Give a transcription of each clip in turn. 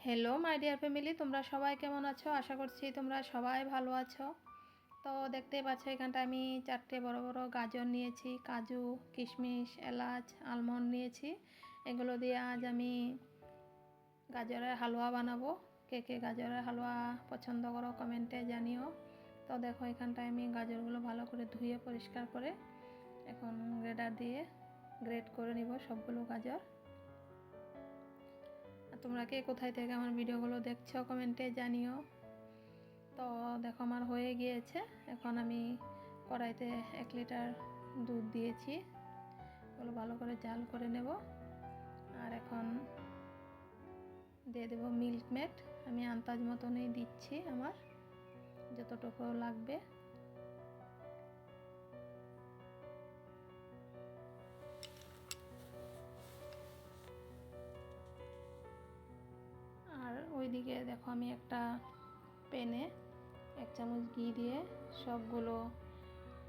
Hello my dear family, তোমরা সবাই কেমন আছো? আশা করছি তোমরা সবাই ভালো আছো। তো দেখতেই পাচ্ছ এখানটা আমি 4টে বড় বড় গাজর নিয়েছি, কাজু, কিশমিশ, এলাচ, আলমন্ড নিয়েছি। এগুলো দিয়ে আজ আমি গাজরের হালুয়া বানাবো। কে কে গাজরের হালুয়া পছন্দ করো কমেন্টে জানিও। তো দেখো এখানটায় আমি গাজরগুলো ভালো করে ধুয়ে পরিষ্কার করে এখন গ্রেডার দিয়ে গ্রেড করে নিব সবগুলো গাজর। তোমরা কে কোথায় থেকে আমার ভিডিওগুলো দেখছো কমেন্টে জানিও। তো দেখো আমার হয়ে গিয়েছে। এখন আমি কড়াইতে 1 লিটার দুধ দিয়েছি, ওগুলো ভালো করে জাল করে নেব। আর এখন দিয়ে দেব মিল্ক মেড। আমি আন্দাজ মতনই দিচ্ছি, আমার যতটুকু লাগবে। আর ওইদিকে দেখো আমি একটা প্যানে 1 চামচ ঘি দিয়ে সবগুলো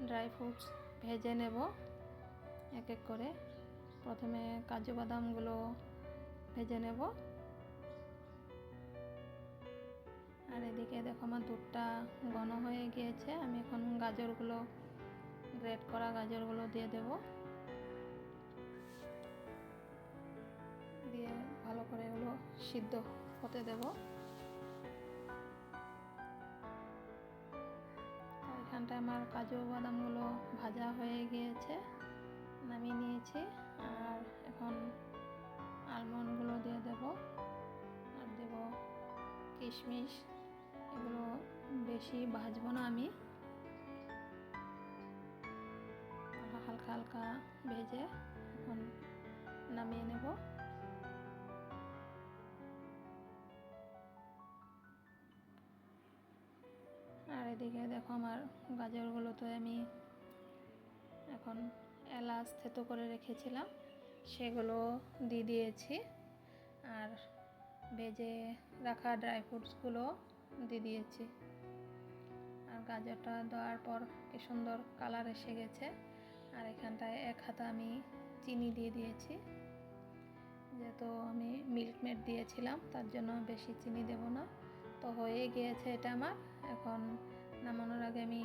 ড্রাই ফ্রুটস ভেজে নেব এক এক করে। প্রথমে কাজু বাদামগুলো ভেজে নেব। আর এদিকে দেখো আমার দুধটা ঘন হয়ে গিয়েছে। আমি এখন গাজরগুলো, গ্রেট করা গাজরগুলো দিয়ে দেব, দিয়ে ভালো করে এগুলো সিদ্ধ হতে দেব। এখানটায় আমার কাজু বাদামগুলো ভাজা হয়ে গিয়েছে, নামিয়ে নিয়েছি। আর এখন আলমন্ডগুলো দিয়ে দেব, আর দেব কিশমিশ। এগুলো বেশি ভাজবো না, আমি হালকা হালকা ভেজে এখন নামিয়ে নেব। আর এদিকে দেখো আমার গাজরগুলোতে আমি এখন এলাচ থেতো করে রেখেছিলাম, সেগুলো দিয়ে দিয়েছি। আর ভেজে রাখা ড্রাই ফ্রুটসগুলো দিয়ে দিয়েছি। আর গাজরটা দেওয়ার পর কি সুন্দর কালার এসে গেছে। আর এখানটায় 1 হাতা আমি চিনি দিয়ে দিয়েছি, যেহেতু আমি মিল্ক মেড দিয়েছিলাম তার জন্য বেশি চিনি দেব না। তো হয়ে গিয়েছে এটা আমার। এখন নামানোর আগে আমি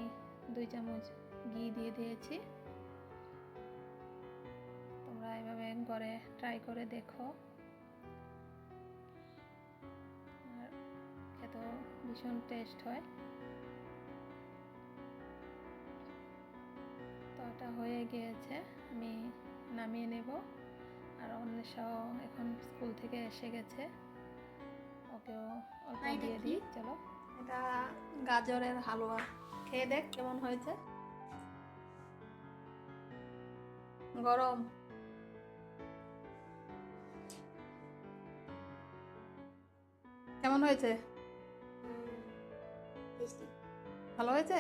2 চামচ ঘি দিয়ে দিয়েছি। তোমরা এভাবে ঘরে ট্রাই করে দেখো, আর খেতেও ভীষণ টেস্ট হয়। তো এটা হয়ে গিয়েছে, আমি নামিয়ে নেব। আর অন্বেষাও এখন স্কুল থেকে এসে গেছে, ওকেও অল্প দিয়ে দিই। চলো, এটা গাজরের হালুয়া, খেয়ে দেখ কেমন হয়েছে। গরম কেমন হয়েছে? ভালো হয়েছে।